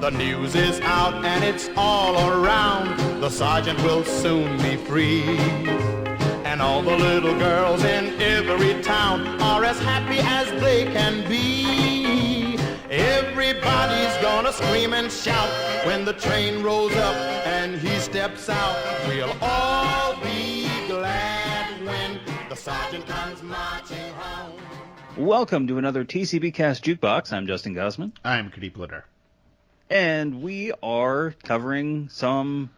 The news is out and it's all around. The sergeant will soon be free. And all the little girls in every town are as happy as they can be. Everybody's gonna scream and shout when the train rolls up and he steps out. We'll all be glad when the sergeant comes marching home. Welcome to another TCBCast Jukebox. I'm Justin Guzman. I'm Gurdip. And we are covering some,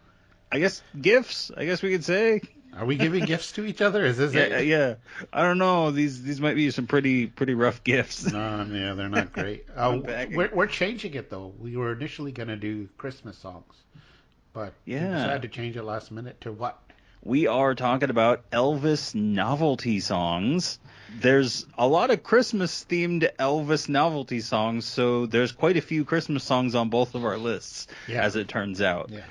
gifts, I guess we could say. Are we giving gifts to each other? Is this it? Yeah. I don't know. These might be some pretty rough gifts. No, yeah, they're not great. We're changing it, though. We were initially going to do Christmas songs, but we decided to change it last minute to what? We are talking about Elvis Novelty songs. There's a lot of Christmas-themed Elvis Novelty songs, so there's quite a few Christmas songs on both of our lists, as it turns out. Yeah.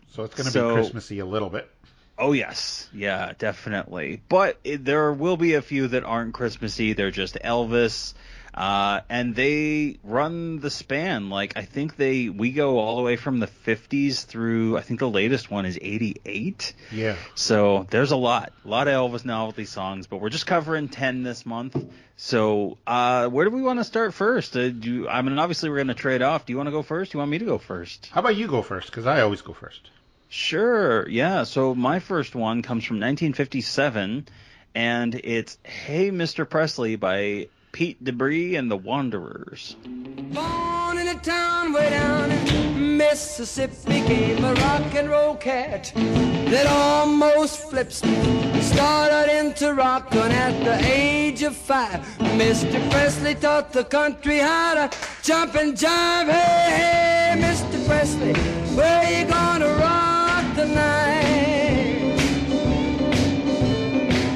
So it's going to be Christmassy a little bit. Oh, yes. Yeah, definitely. But there will be a few that aren't Christmassy. They're just Elvis. And they run the span. Like, I think we go all the way from the 50s through, I think the latest one is 88. Yeah. So there's a lot of Elvis Novelty songs, but we're just covering 10 this month. So where do we want to start first? Obviously we're going to trade off. Do you want to go first? Do you want me to go first? How about you go first? Because I always go first. Sure, yeah. So my first one comes from 1957, and it's Hey, Mr. Presley by Pete Debris and the Wanderers. Born in a town way down in Mississippi, came a rock and roll cat that almost flips me. Started into rockin' at the age of 5. Mr. Presley taught the country how to jump and jive. Hey, hey, Mr. Presley, where you gonna rock tonight?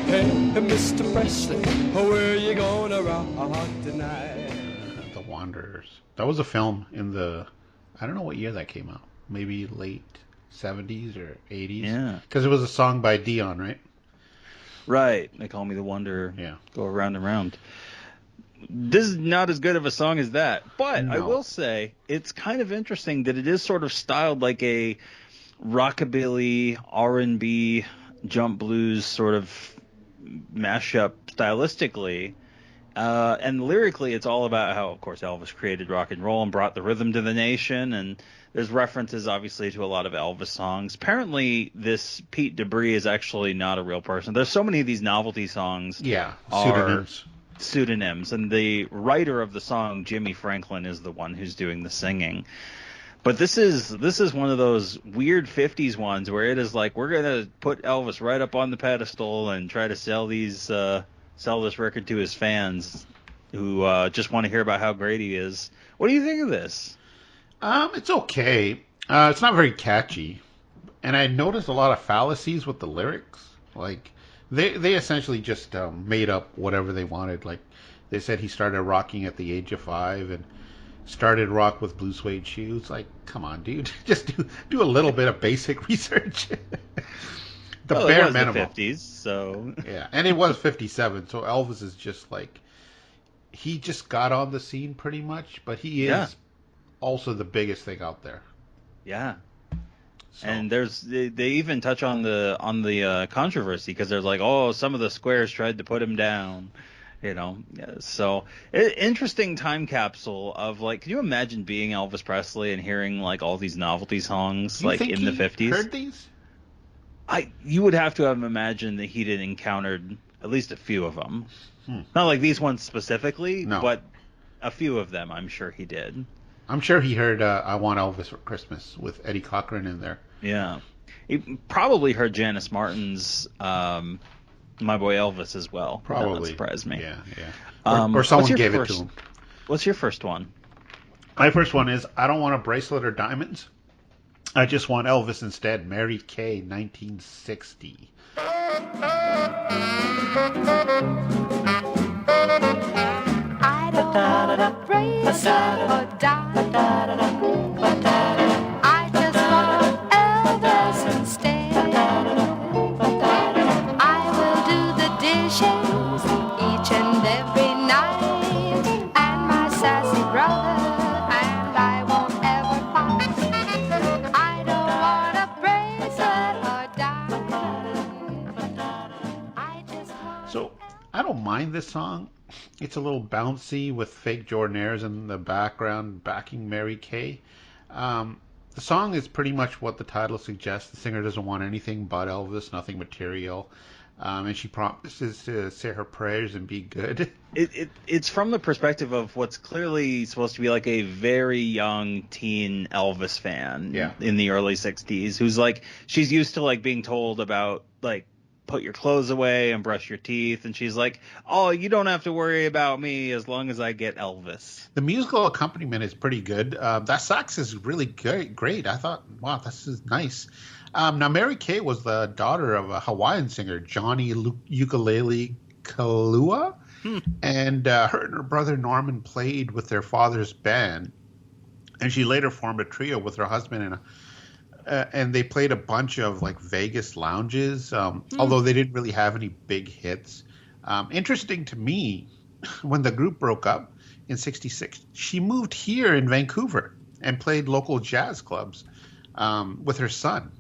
Hey, Mr. Presley, where you gonna rock tonight? The Wanderers. That was a film in I don't know what year that came out. Maybe late 70s or 80s. Yeah. Because it was a song by Dion, right? Right. They Call Me the Wanderer. Yeah. Go around and around. This is not as good of a song as that. But I will say, it's kind of interesting that it is sort of styled like a rockabilly, R&B, jump blues sort of mashup stylistically. And lyrically, it's all about how, of course, Elvis created rock and roll and brought the rhythm to the nation. And there's references, obviously, to a lot of Elvis songs. Apparently, this Pete Debris is actually not a real person. There's so many of these novelty songs. Yeah, pseudonyms. And the writer of the song, Jimmy Franklin, is the one who's doing the singing. But this is one of those weird 50s ones where it is like, we're going to put Elvis right up on the pedestal and try to sell this record to his fans who just want to hear about how great he is. What do you think of this? It's okay. It's not very catchy. And I noticed a lot of fallacies with the lyrics. Like, they essentially just made up whatever they wanted. Like, they said he started rocking at the age of 5 and started rock with blue suede shoes. Like, come on, dude. Just do a little bit of basic research. Bare minimum. The 50s, so yeah, and it was 57. So Elvis is just like, he just got on the scene pretty much, but he is also the biggest thing out there. Yeah. So. And they even touch on the controversy because there's like, some of the squares tried to put him down. So interesting time capsule of like, can you imagine being Elvis Presley and hearing like all these novelty songs like in the 50s? Heard these? You would have to have imagined that he'd encountered at least a few of them. Not like these ones specifically, but a few of them. I'm sure he did. I'm sure he heard "I Want Elvis for Christmas" with Eddie Cochran in there. Yeah, he probably heard Janice Martin's My Boy Elvis as well. Probably. That would surprise me. Yeah. Or someone gave it to him. What's your first one? My first one is I Don't Want a Bracelet or Diamonds. I Just Want Elvis Instead. Mary Kay, 1960. I don't want a bracelet or diamond. I just want Elvis instead. I will do the dishes each and every night, and my sassy brother, and I won't ever fight. mind this song. It's a little bouncy with fake Jordanaires in the background backing Mary Kay. The song is pretty much what the title suggests. The singer doesn't want anything but Elvis, nothing material. And she promises to say her prayers and be good. It's from the perspective of what's clearly supposed to be like a very young teen Elvis fan in the early 60s, who's like, she's used to like being told about like, put your clothes away and brush your teeth, and she's like, oh, you don't have to worry about me as long as I get Elvis. The musical accompaniment is pretty good. That sax is really great. I thought, wow, this is nice. Now, Mary Kay was the daughter of a Hawaiian singer, Johnny Ukulele Kalua, and her and her brother Norman played with their father's band, and she later formed a trio with her husband and they played a bunch of like Vegas lounges, although they didn't really have any big hits. Interesting to me, when the group broke up in '66, she moved here in Vancouver and played local jazz clubs with her son.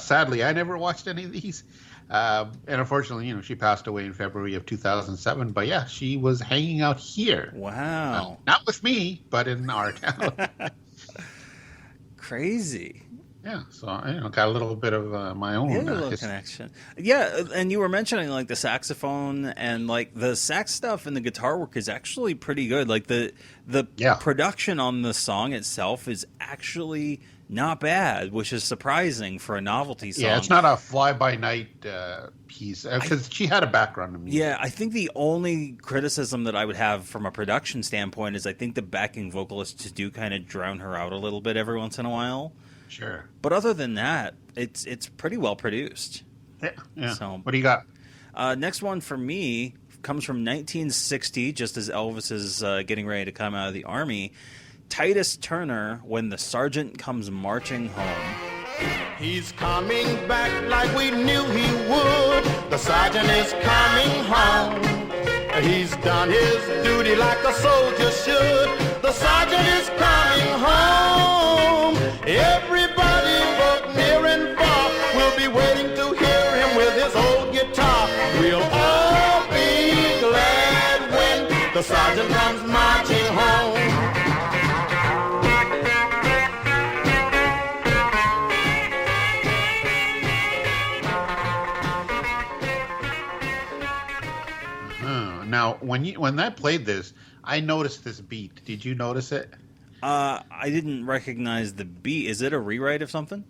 Sadly, I never watched any of these. And unfortunately, she passed away in February of 2007. But yeah, she was hanging out here. Wow. Not with me, but in our town. Crazy. Yeah, so got a little bit of my own connection. Yeah, and you were mentioning like the saxophone and like the sax stuff and the guitar work is actually pretty good. Like the production on the song itself is actually not bad, which is surprising for a novelty song. Yeah, it's not a fly-by-night piece because she had a background in music. Yeah, I think the only criticism that I would have from a production standpoint is I think the backing vocalists do kind of drown her out a little bit every once in a while. Sure. But other than that, it's pretty well produced. Yeah. So, what do you got? Next one for me comes from 1960, just as Elvis is getting ready to come out of the Army. Titus Turner, When the Sergeant Comes Marching Home. He's coming back like we knew he would. The sergeant is coming home. He's done his duty like a soldier should. The sergeant is coming home. Everybody, both near and far, will be waiting to hear him with his old guitar. We'll all be glad when the sergeant comes marching home. Now, when I played this, I noticed this beat. Did you notice it? I didn't recognize the beat. Is it a rewrite of something?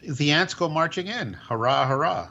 The ants go marching in. Hurrah, hurrah.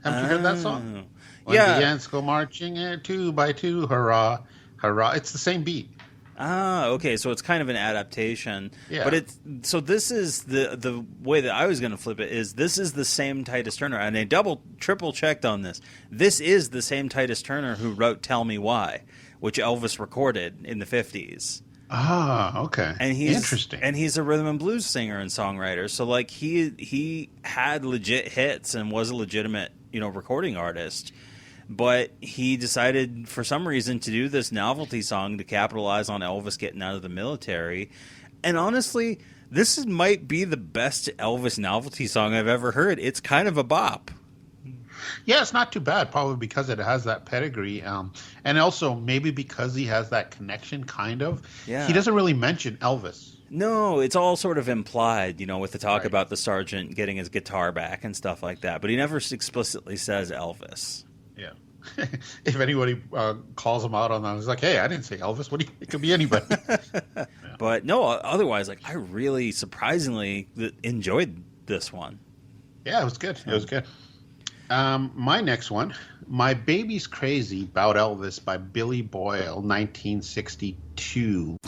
Haven't you heard that song? When the ants go marching in, 2 by 2, hurrah, hurrah. It's the same beat. Ah, okay, so it's kind of an adaptation. Yeah. But so this is the way that I was going to flip it is this is the same Titus Turner, and I triple checked on this. This is the same Titus Turner who wrote "Tell Me Why," which Elvis recorded in the 50s. Ah, okay. And he's interesting. And he's a rhythm and blues singer and songwriter. So like he had legit hits and was a legitimate, recording artist. But he decided for some reason to do this novelty song to capitalize on Elvis getting out of the military. And honestly, this might be the best Elvis novelty song I've ever heard. It's kind of a bop. Yeah, it's not too bad, probably because it has that pedigree. And also maybe because he has that connection, kind of. Yeah. He doesn't really mention Elvis. No, it's all sort of implied, with the talk about the sergeant getting his guitar back and stuff like that. But he never explicitly says Elvis. Yeah. If anybody calls him out on that, he's like, hey, I didn't say Elvis. What do you, it could be anybody. Yeah. But no, otherwise, I really surprisingly enjoyed this one. Yeah, it was good. It was good. My next one, My Baby's Crazy About Elvis by Billy Boyle, 1962.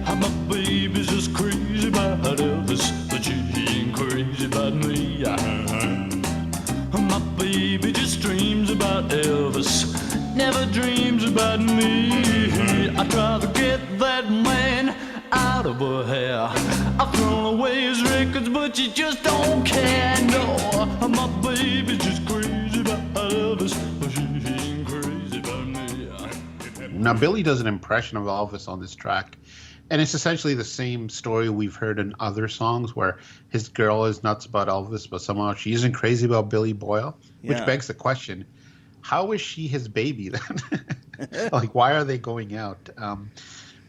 Well, my baby's just crazy about Elvis, but she ain't crazy about me. My baby just dreams about Elvis, never dreams about me. I try to get that man out of her hair. I've thrown away his records, but she just don't care. No, my baby's just crazy about Elvis, but she ain't crazy about me. Now, Billy does an impression of Elvis on this track, And it's essentially the same story we've heard in other songs where his girl is nuts about Elvis, but somehow she isn't crazy about Billy Boyle, which begs the question, how is she his baby then? Like, why are they going out?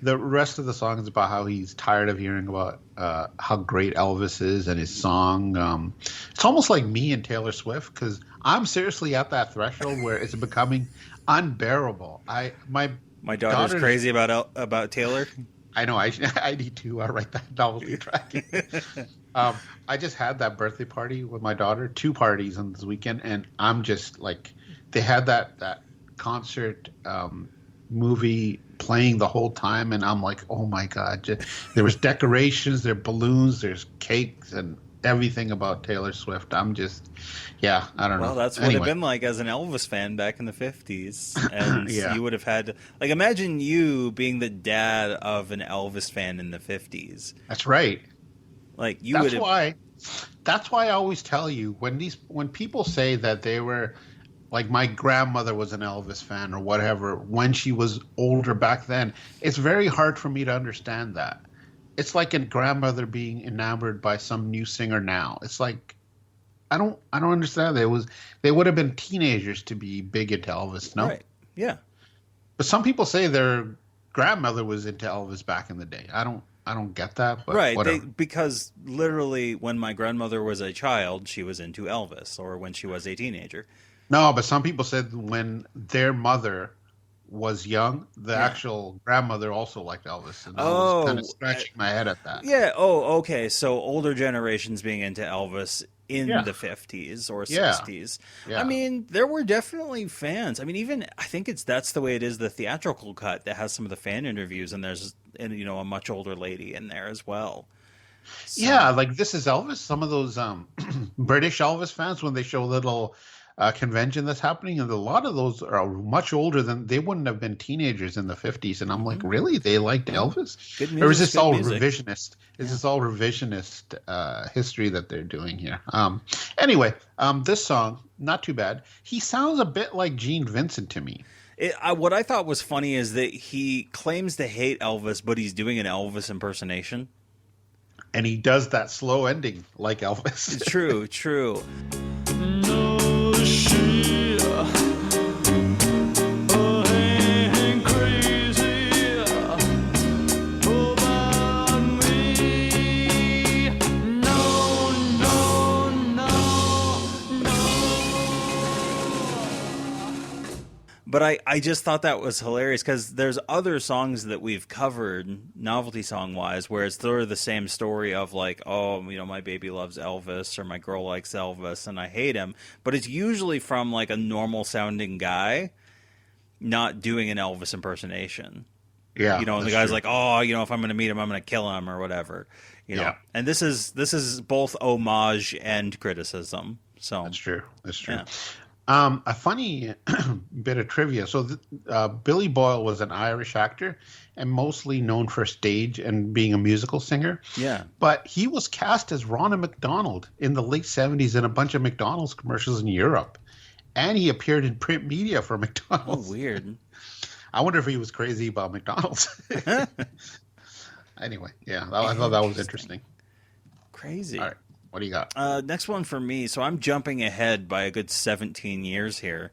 The rest of the song is about how he's tired of hearing about how great Elvis is and his song. It's almost like me and Taylor Swift, because I'm seriously at that threshold where it's becoming unbearable. My daughter's crazy about Taylor. I know. I need to write that novelty track. I just had that birthday party with my daughter, 2 parties on this weekend, and I'm just like, they had that concert movie playing the whole time, and I'm like, oh my god! There was decorations, there are balloons, there's cakes, and everything about Taylor Swift. I'm just, I don't know. Well, that's what it'd been like as an Elvis fan back in the 50s. And you would have had, like, imagine you being the dad of an Elvis fan in the 50s. That's right. Like, you would have... That's why I always tell you, when people say that they were, like, my grandmother was an Elvis fan or whatever, when she was older back then, it's very hard for me to understand that. It's like a grandmother being enamored by some new singer now. It's like, I don't understand. They would have been teenagers to be big into Elvis, no? Right. Yeah. But some people say their grandmother was into Elvis back in the day. I don't get that. But right. Because literally when my grandmother was a child, she was into Elvis, or when she was a teenager. No, but some people said when their mother was young, the actual grandmother also liked Elvis, and I was kind of scratching my head at that. Yeah. Oh, okay. So older generations being into Elvis in the 50s or 60s. Yeah. I mean, there were definitely fans. I mean, even I think that's the way it is. The theatrical cut that has some of the fan interviews, and there's a much older lady in there as well. So. Yeah, like This Is Elvis. Some of those British Elvis fans, when they show a little convention that's happening, and a lot of those are much older than they wouldn't have been teenagers in the 50s, and I'm like, really, they liked Elvis? Good music, or is this all revisionist? Is this all revisionist history that they're doing here? Anyway, this song, not too bad. He sounds a bit like Gene Vincent to me. What I thought was funny is that he claims to hate Elvis, but he's doing an Elvis impersonation. And he does that slow ending like Elvis. True. But I just thought that was hilarious because there's other songs that we've covered, novelty song-wise, where it's sort of the same story of like, oh, my baby loves Elvis or my girl likes Elvis and I hate him. But it's usually from like a normal-sounding guy not doing an Elvis impersonation. Yeah. And the guy's like, oh, if I'm going to meet him, I'm going to kill him or whatever. Yeah. And this is both homage and criticism. So That's true. Yeah. A funny bit of trivia. So Billy Boyle was an Irish actor and mostly known for stage and being a musical singer. Yeah. But he was cast as Ronald McDonald in the late 70s in a bunch of McDonald's commercials in Europe. And he appeared in print media for McDonald's. Oh, weird. I wonder if he was crazy about McDonald's. Anyway, I thought that was interesting. Crazy. All right. What do you got? Next one for me. So I'm jumping ahead by a good 17 years here.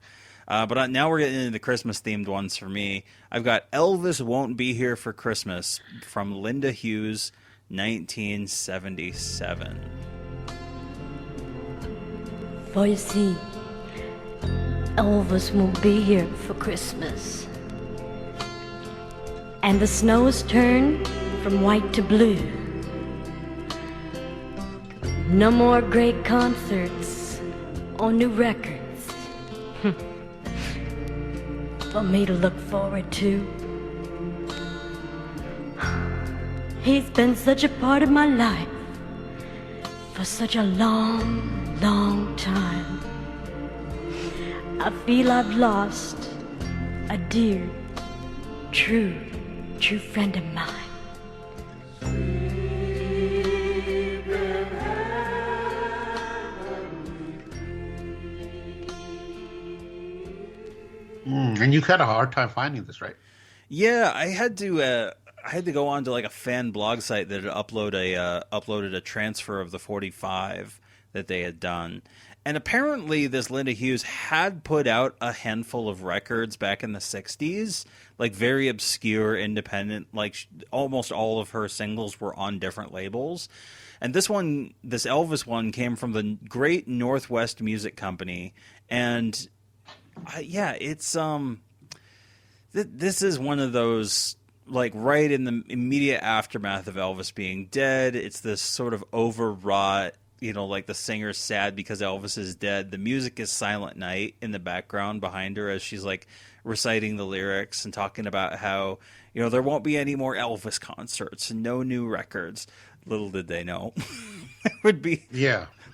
But now we're getting into the Christmas-themed ones for me. I've got Elvis Won't Be Here for Christmas from Linda Hughes, 1977. For you see, Elvis won't be here for Christmas. And the snow has turned from white to blue. No more great concerts or new records for me to look forward to. He's been such a part of my life for such a long, long time. I feel I've lost a dear, true friend of mine. And you had a hard time finding this, right? Yeah, I had to I had to go on to like a fan blog site that had uploaded a transfer of the 45 that they had done. And apparently this Linda Hughes had put out a handful of records back in the 60s, like very obscure, independent, like almost all of her singles were on different labels. And this Elvis one came from the Great Northwest Music Company. And it's this is one of those, like, right in the immediate aftermath of Elvis being dead. It's this sort of overwrought, like the singer's sad because Elvis is dead. The music is Silent Night in the background behind her as she's like reciting the lyrics and talking about how, there won't be any more Elvis concerts and no new records. Little did they know. There would be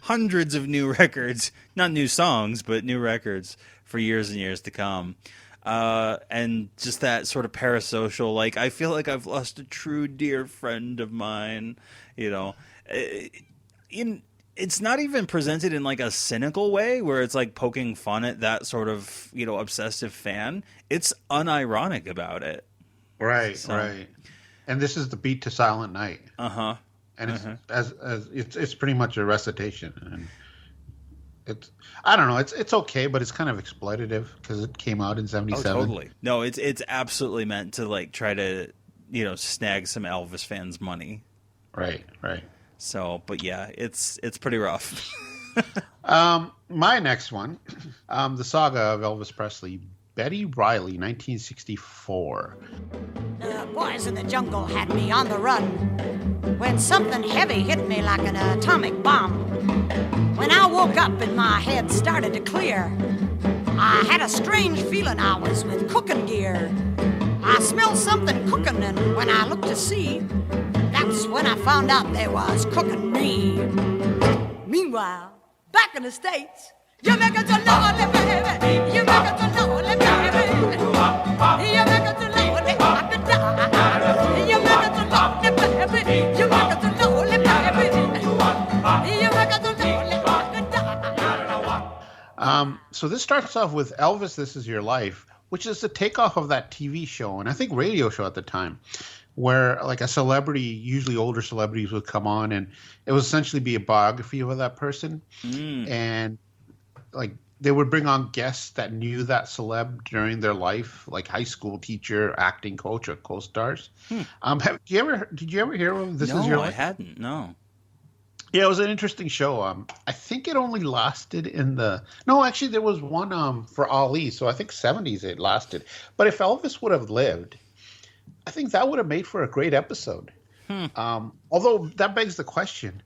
hundreds of new records, not new songs, but new records for years and years to come. And just that sort of parasocial, like, I feel like I've lost a true dear friend of mine, it's not even presented in like a cynical way where it's like poking fun at that sort of, obsessive fan. It's unironic about it. Right. And this is the beat to Silent Night. Uh-huh. And it's pretty much a recitation. And it's, I don't know, it's okay, but it's kind of exploitative because it came out in 77. Oh, totally. No, it's absolutely meant to like try to, snag some Elvis fans' money. Right. So, but yeah, it's pretty rough. My next one, the saga of Elvis Presley, Betty Riley, 1964. The boys in the jungle had me on the run when something heavy hit me like an atomic bomb. When I woke up and my head started to clear, I had a strange feeling I was with cooking gear. I smelled something cooking, and when I looked to see, that's when I found out they was cooking me. Meanwhile, back in the States, you make it so lonely, baby. You make it so lonely, baby. You make it so lonely, I could die. You make it so lonely, baby. You make it so lonely, baby. You make it so lonely, I could die. So this starts off with Elvis, This Is Your Life, which is the takeoff of that TV show, and I think radio show at the time, where like a celebrity, usually older celebrities, would come on, and it would essentially be a biography of that person. And like they would bring on guests that knew that celeb during their life, like high school teacher, acting coach, or co-stars. Did you ever hear of This Is Your Life? No, I hadn't. No. Yeah, it was an interesting show. I think it only lasted actually there was one for Ali, so I think 70s it lasted. But if Elvis would have lived, I think that would have made for a great episode. Although that begs the question,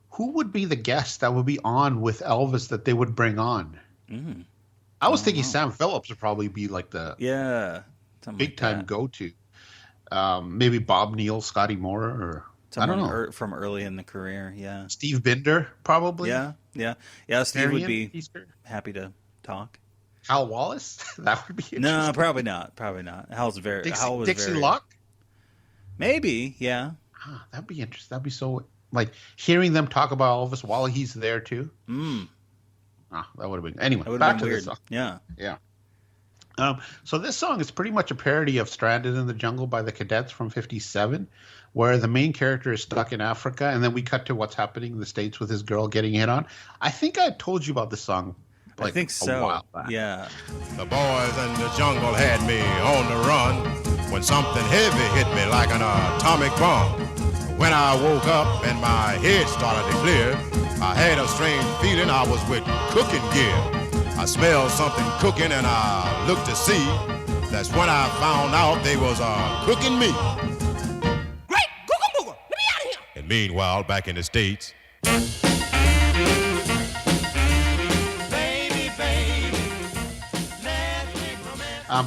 who would be the guest that would be on with Elvis that they would bring on? I was thinking Sam Phillips would probably be like the big time go-to. Maybe Bob Neal, Scotty Moore, or someone, I don't know, from early in the career. Yeah, Steve Binder probably. Yeah. Steve would be happy to talk. Hal Wallace, that would be interesting. No, probably not. Hal was Dixie Locke. Maybe, yeah. That'd be interesting. That'd be so, like, hearing them talk about Elvis while he's there too. That would have been, anyway. Back to weird. This song. Yeah. So this song is pretty much a parody of "Stranded in the Jungle" by the Cadets from '57, where the main character is stuck in Africa, and then we cut to what's happening in the States with his girl getting hit on. I think I told you about this song. I think so. A while back. Yeah. The boys in the jungle had me on the run when something heavy hit me like an atomic bomb. When I woke up and my head started to clear, I had a strange feeling I was with cooking gear. I smelled something cooking and I looked to see. That's when I found out they was cooking me. Great! Googa Booga! Let me out of here! And meanwhile, back in the States,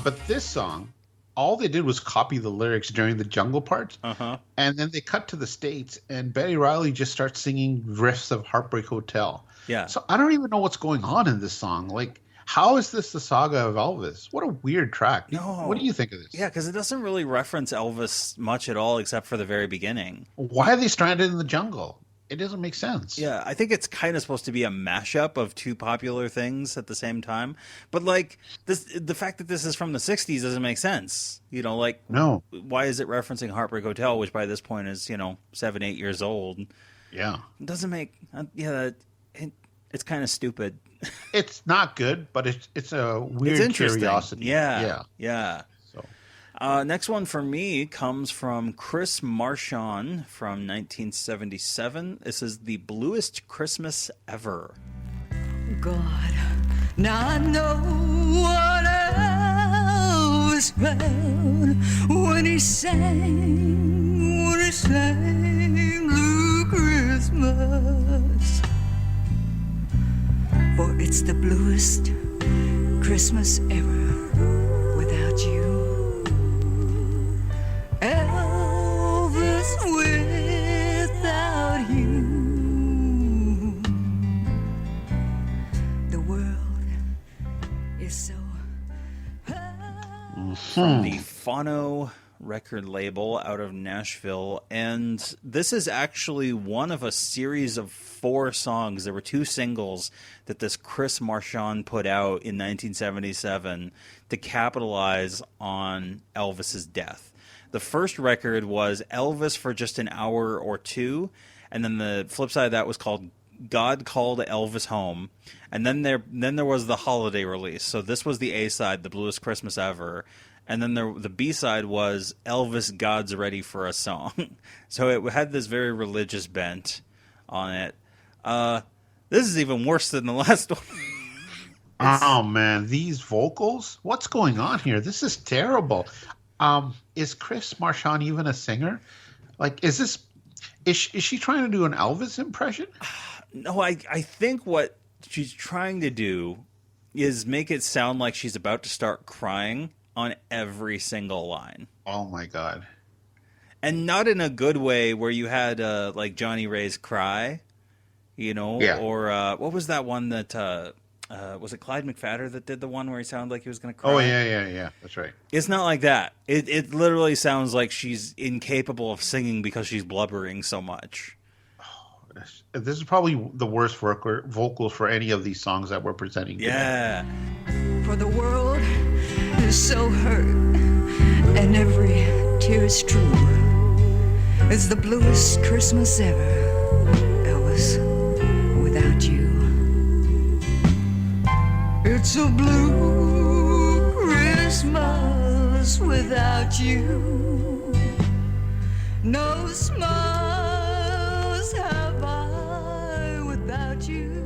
but this song, all they did was copy the lyrics during the jungle parts, and then they cut to the States, and Betty Riley just starts singing riffs of Heartbreak Hotel. Yeah. So I don't even know what's going on in this song. Like, how is this the saga of Elvis? What a weird track. No. What do you think of this? Yeah, because it doesn't really reference Elvis much at all, except for the very beginning. Why are they stranded in the jungle? It doesn't make sense. Yeah, I think it's kind of supposed to be a mashup of two popular things at the same time. But like this, the fact that this is from the '60s doesn't make sense. You know, like No. why is it referencing Heartbreak Hotel, which by this point is 7, 8 years old? Yeah. It doesn't make it's kind of stupid. It's not good, but it's a weird It's interesting. curiosity. Yeah. So Next one for me comes from Chris Marchand from 1977. This is The Bluest Christmas Ever. God, now I know what Elvis found when he sang Blue Christmas. For it's the bluest Christmas ever without you. Elvis, without you, the world is so From the Phono record label out of Nashville. And this is actually one of a series of 4 songs. There were 2 singles that this Chris Marchand put out in 1977 to capitalize on Elvis's death. The first record was Elvis for Just an Hour or Two, and then the flip side of that was called God Called Elvis Home, and then there was the holiday release. So this was the A side, The Bluest Christmas Ever, and then the B side was Elvis God's Ready for a Song. So it had this very religious bent on it. This is even worse than the last one. Oh man, these vocals? What's going on here? This is terrible. Is Chris Marchand even a singer? Like, is she trying to do an Elvis impression? No, I think what she's trying to do is make it sound like she's about to start crying on every single line. Oh my God. And not in a good way where you had like Johnny Ray's Cry, Yeah. or what was that one that was it Clyde McPhatter that did the one where he sounded like he was going to cry? Oh yeah. That's right. It's not like that. It literally sounds like she's incapable of singing because she's blubbering so much. This is probably the worst vocals for any of these songs that we're presenting today. Yeah. for the world is so hurt, and every tear is true. It's the bluest Christmas ever, Elvis, without you. It's a blue Christmas without you. No smiles have I without you.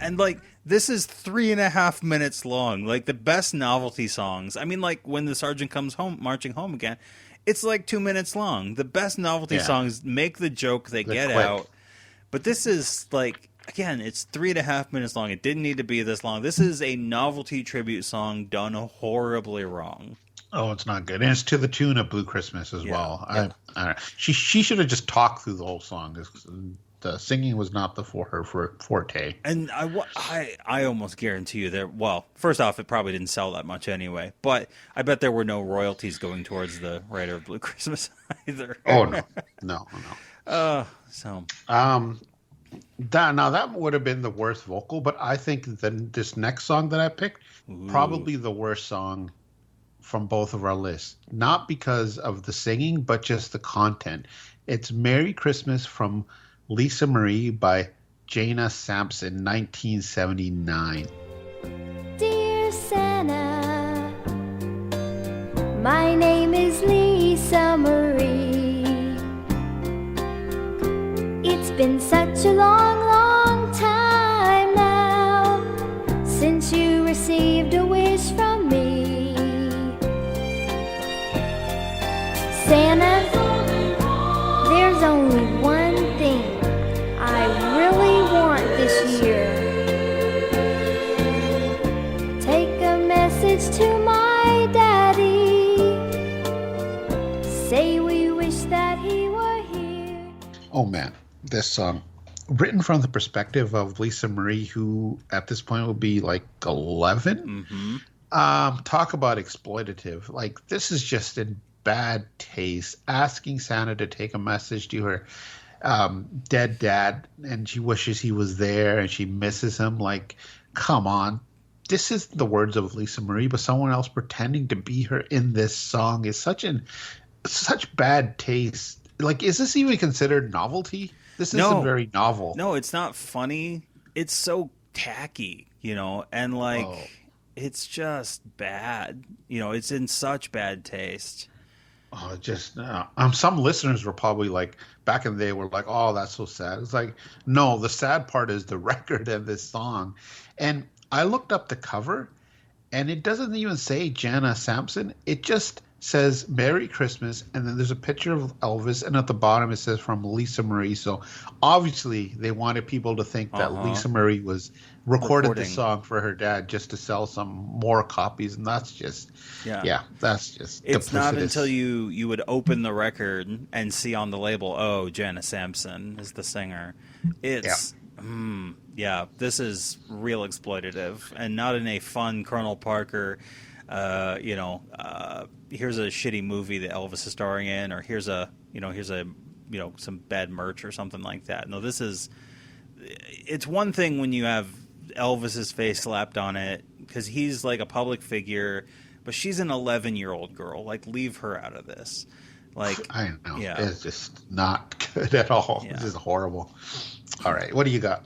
And like, this is 3.5 minutes long. Like the best novelty songs. I mean, like when the sergeant comes home, marching home again, it's like 2 minutes long. The best novelty songs make the joke, they get quick out. But this is like, again, it's 3.5 minutes long. It didn't need to be this long. This is a novelty tribute song done horribly wrong. Oh, it's not good. And it's to the tune of Blue Christmas as well. Yeah. I don't know. She should have just talked through the whole song. The singing was not for her forte. And I almost guarantee you there. Well, first off, it probably didn't sell that much anyway. But I bet there were no royalties going towards the writer of Blue Christmas either. Oh no. So. That would have been the worst vocal, but I think this next song that I picked, probably the worst song from both of our lists. Not because of the singing, but just the content. It's Merry Christmas from Lisa Marie by Jana Sampson, 1979. Dear Santa, my name is Lisa Marie. It's been such a long, long time now since you received a wish from me. Santa, there's only one thing I really want this year. Take a message to my daddy. Say we wish that he were here. Oh man, this song. Written from the perspective of Lisa Marie, who at this point will be like 11. Mm-hmm. Talk about exploitative. Like, this is just in bad taste, asking Santa to take a message to her dead dad, and she wishes he was there and she misses him. Like, come on. This is the words of Lisa Marie, but someone else pretending to be her in this song is such bad taste. Like, is this even considered novelty? This isn't very novel. No, it's not funny. It's so tacky, and it's just bad. It's in such bad taste. Oh, just some listeners were probably like, back in the day, were like, "Oh, that's so sad." It's like, no, the sad part is the record and this song. And I looked up the cover, and it doesn't even say Jana Sampson. It just says Merry Christmas, and then there's a picture of Elvis, and at the bottom it says from Lisa Marie. So obviously they wanted people to think that Lisa Marie was recorded the song for her dad just to sell some more copies, and that's just that's just it's not until you would open the record and see on the label, oh, Jana Sampson is the singer. It's this is real exploitative, and not in a fun Colonel Parker here's a shitty movie that Elvis is starring in, or here's some bad merch or something like that. No, it's one thing when you have Elvis's face slapped on it because he's like a public figure, but she's an 11-year-old girl. Like, leave her out of this. Like, I know. Yeah. It's just not good at all. Yeah. This is horrible. All right. What do you got?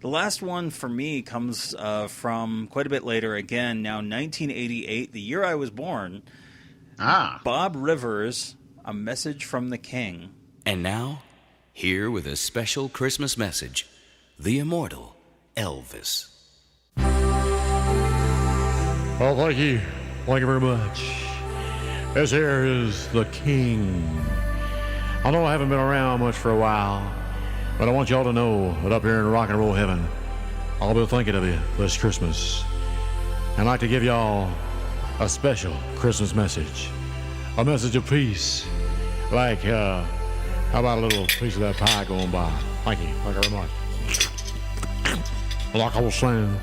The last one for me comes from quite a bit later. Again, now 1988, the year I was born. Bob Rivers, A Message from the King. And now, here with a special Christmas message, the immortal Elvis. Well, thank you. Thank you very much. This here is the King. I know I haven't been around much for a while, but I want y'all to know that up here in rock and roll heaven, I'll be thinking of you this Christmas. I'd like to give y'all a special Christmas message. A message of peace. Like, how about a little piece of that pie going by? Thank you. Thank you very much. Like I was saying,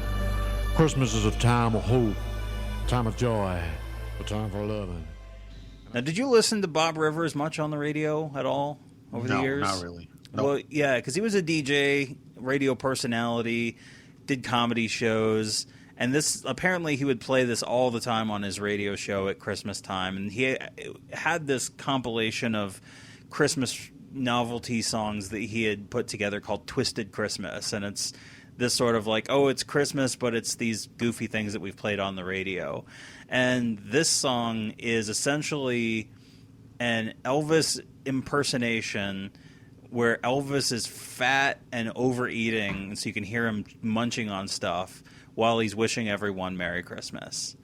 Christmas is a time of hope, a time of joy, a time for loving. Now, did you listen to Bob Rivers much on the radio at all over the years? No, not really. Nope. Well, yeah, because he was a DJ, radio personality, did comedy shows, and this apparently he would play this all the time on his radio show at Christmas time, and he had this compilation of Christmas novelty songs that he had put together called Twisted Christmas, and it's this sort of like, oh, it's Christmas, but it's these goofy things that we've played on the radio. And this song is essentially an Elvis impersonation where Elvis is fat and overeating, so you can hear him munching on stuff while he's wishing everyone Merry Christmas.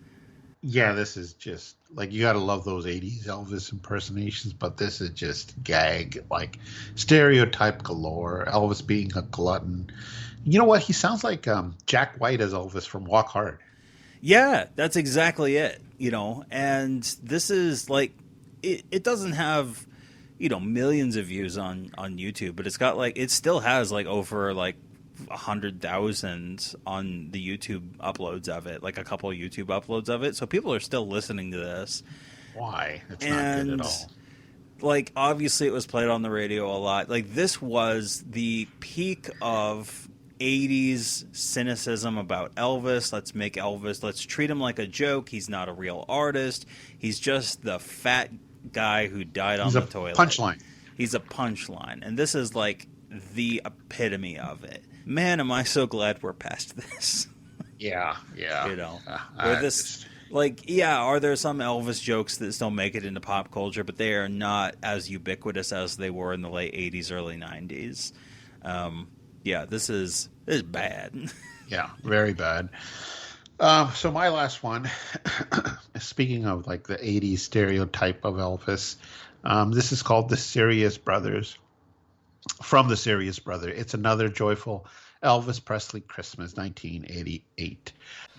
Yeah, this is just, like, you gotta love those 80s Elvis impersonations, but this is just gag, like, stereotype galore, Elvis being a glutton. You know what? He sounds like Jack White as Elvis from Walk Hard. Yeah, that's exactly it, and this is, like, it doesn't have, millions of views on YouTube, but it's got, like, it still has, like, over, like, 100,000 on the YouTube uploads of it, like a couple of YouTube uploads of it. So people are still listening to this. Why? It's not good at all. Like, obviously it was played on the radio a lot. Like, this was the peak of 80s cynicism about Elvis. Let's treat him like a joke. He's not a real artist. He's just the fat guy who died on the toilet. He's a punchline. And this is like the epitome of it. Man, am I so glad we're past this. Yeah. Are there some Elvis jokes that still make it into pop culture, but they are not as ubiquitous as they were in the late 80s, early 90s. This is bad. Yeah, very bad. So my last one, speaking of like the 80s stereotype of Elvis, this is called The Serious Brothers. From The Serious Brother. It's another joyful Elvis Presley Christmas, 1988.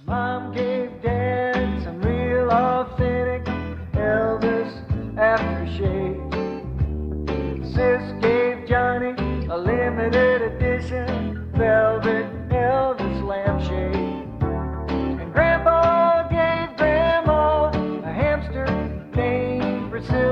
Mom gave Dad some real authentic Elvis aftershave. Sis gave Johnny a limited edition velvet Elvis lampshade. And Grandpa gave Grandma a hamster named Priscilla.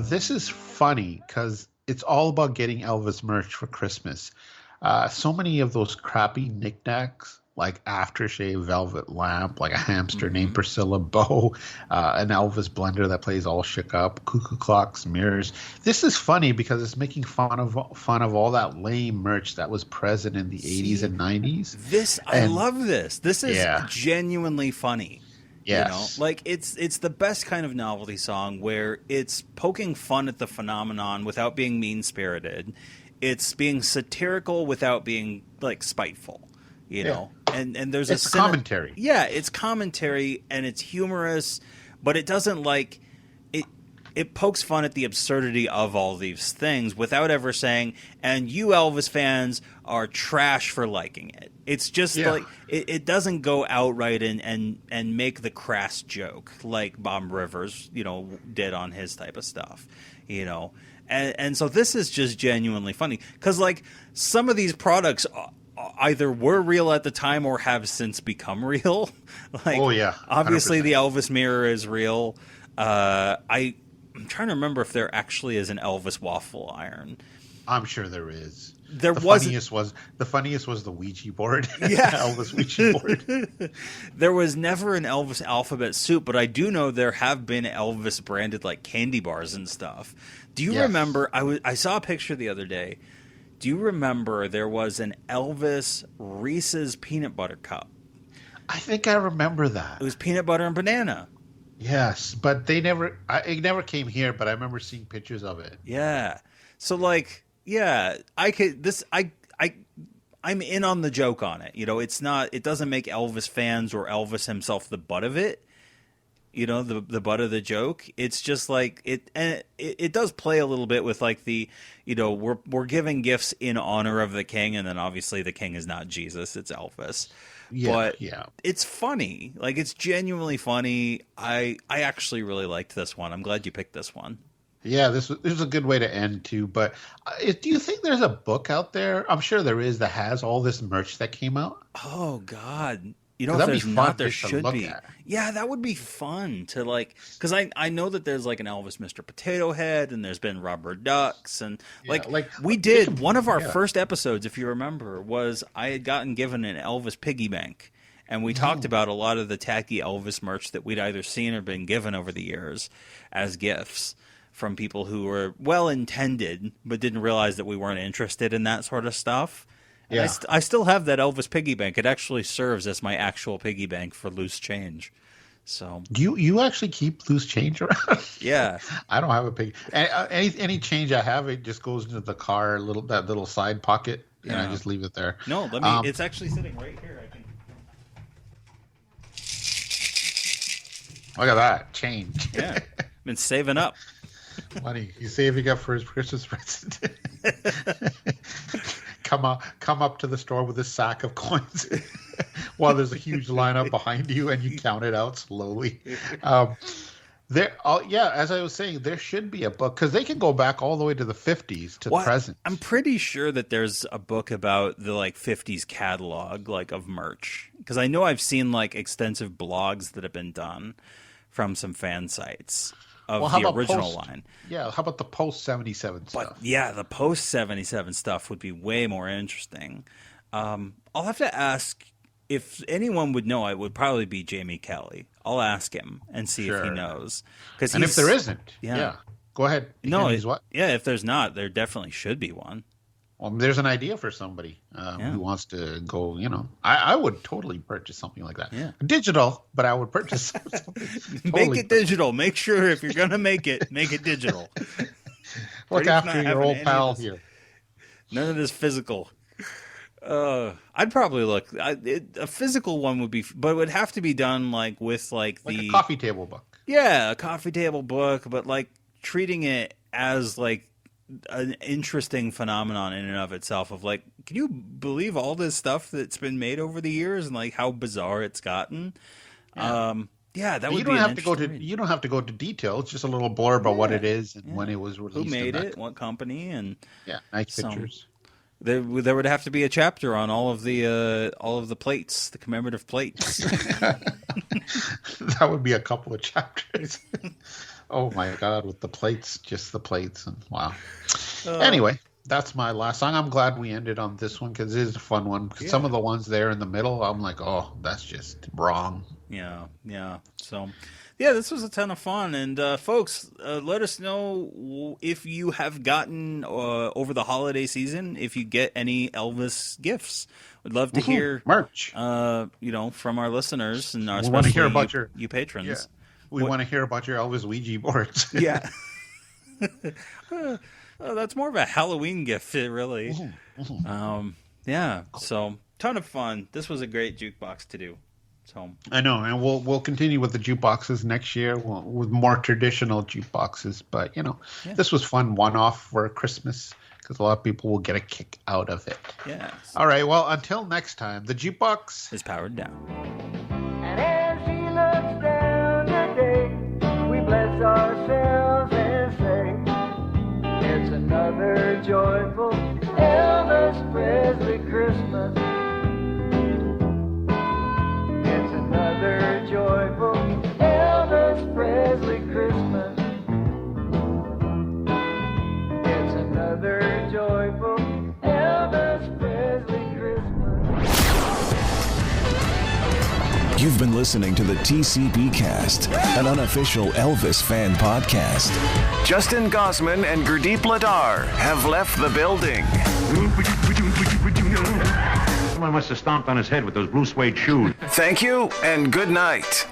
This is funny because it's all about getting Elvis merch for Christmas. So many of those crappy knickknacks, like aftershave velvet lamp, like a hamster named Priscilla bow, an Elvis blender that plays all shook up, cuckoo clocks, mirrors. This is funny because it's making fun of all that lame merch that was present in the 80s and 90s. I love this. This is genuinely funny. Yes. You know, like it's the best kind of novelty song where it's poking fun at the phenomenon without being mean-spirited. It's being satirical without being like spiteful. You know, and there's it's commentary. Yeah, it's commentary and it's humorous, but it doesn't like it. It pokes fun at the absurdity of all these things without ever saying, "And you Elvis fans are trash for liking it." It's just like it doesn't go outright and make the crass joke like Bob Rivers, you know, did on his type of stuff, you know. And so this is just genuinely funny because like some of these products either were real at the time or have since become real. Like, obviously 100%. The Elvis mirror is real. I'm trying to remember if there actually is an Elvis waffle iron. I'm sure there is. The funniest was the Ouija board. Yeah, Elvis Ouija board. There was never an Elvis alphabet soup, but I do know there have been Elvis branded like candy bars and stuff. Do you remember? I saw a picture the other day. Do you remember there was an Elvis Reese's peanut butter cup? I think I remember that. It was peanut butter and banana. Yes, but it never came here, but I remember seeing pictures of it. Yeah. So like, I'm in on the joke on it. You know, it doesn't make Elvis fans or Elvis himself the butt of it. You know, the butt of the joke. It's just like it does play a little bit with like the, you know, we're giving gifts in honor of the king, and then obviously the king is not Jesus, it's Elvis. But it's funny. Like it's genuinely funny. I actually really liked this one. I'm glad you picked this one. Yeah, this was a good way to end too. But do you think there's a book out there? I'm sure there is that has all this merch that came out. Oh God. You know, if there's not, there should be. At. Yeah, that would be fun to like, because I know that there's like an Elvis Mr. Potato Head, and there's been rubber ducks, and we did one of our first episodes, if you remember, was I had gotten given an Elvis piggy bank, and we talked about a lot of the Tacky Elvis merch that we'd either seen or been given over the years as gifts from people who were well intended but didn't realize that we weren't interested in that sort of stuff. Yeah. I still have that Elvis piggy bank. It actually serves as my actual piggy bank for loose change. So do you actually keep loose change around? Yeah, I don't have a piggy. Any change I have, it just goes into the car, that little side pocket, and I just leave it there. No, let me. It's actually sitting right here. I can. Look at that change. Yeah, been saving up. Money he's saving up for his Christmas present. Come up to the store with a sack of coins while there's a huge lineup behind you, and you count it out slowly. As I was saying, there should be a book because they can go back all the way to the 50s to present. I'm pretty sure that there's a book about the like 50s catalog like of merch, because I know I've seen like extensive blogs that have been done from some fan sites of the original line. Yeah, how about the post-77 stuff? But yeah, the post-77 stuff would be way more interesting. I'll have to ask if anyone would know. It would probably be Jamie Kelly. I'll ask him and see if he knows. And if there isn't, go ahead. If there's not, there definitely should be one. Well, there's an idea for somebody who wants to go, you know. I would totally purchase something like that. Yeah. Digital, but I would purchase something. Make it digital. Make sure if you're going to make it digital. Look after your old pal here. None of this physical. I'd probably look. A physical one would be, but it would have to be done like with like a coffee table book. Yeah, a coffee table book, but like treating it as like an interesting phenomenon in and of itself of like, can you believe all this stuff that's been made over the years and like how bizarre it's gotten? That would be interesting. You don't have to go to detail. It's just a little blurb about what it is and when it was released. Who made it? What company? And nice pictures. There would have to be a chapter on all of the plates, the commemorative plates. That would be a couple of chapters. Oh my God, with the plates, just the plates, and wow. Anyway, that's my last song. I'm glad we ended on this one because it is a fun one. Yeah. Some of the ones there in the middle, I'm like, oh, that's just wrong. Yeah. So, yeah, this was a ton of fun. And folks, let us know if you have gotten over the holiday season, if you get any Elvis gifts. We'd love to hear merch. From our listeners and we want to hear about you patrons. Yeah. We want to hear about your Elvis Ouija boards. Yeah. That's more of a Halloween gift, really. Yeah. So, ton of fun. This was a great jukebox to do. So I know, and we'll continue with the jukeboxes next year with more traditional jukeboxes. But this was fun one-off for Christmas because a lot of people will get a kick out of it. Yes. All right. Well, until next time, the jukebox is powered down. And as he looks down today, we bless ourselves and say, it's another joyful Elvis Presley Christmas. It's another joyful Elvis Presley Christmas. It's another joyful Elvis Presley Christmas. You've been listening to the TCBcast, an unofficial Elvis fan podcast. Justin Gosman and Gurdip have left the building. Someone must have stomped on his head with those blue suede shoes. Thank you and good night.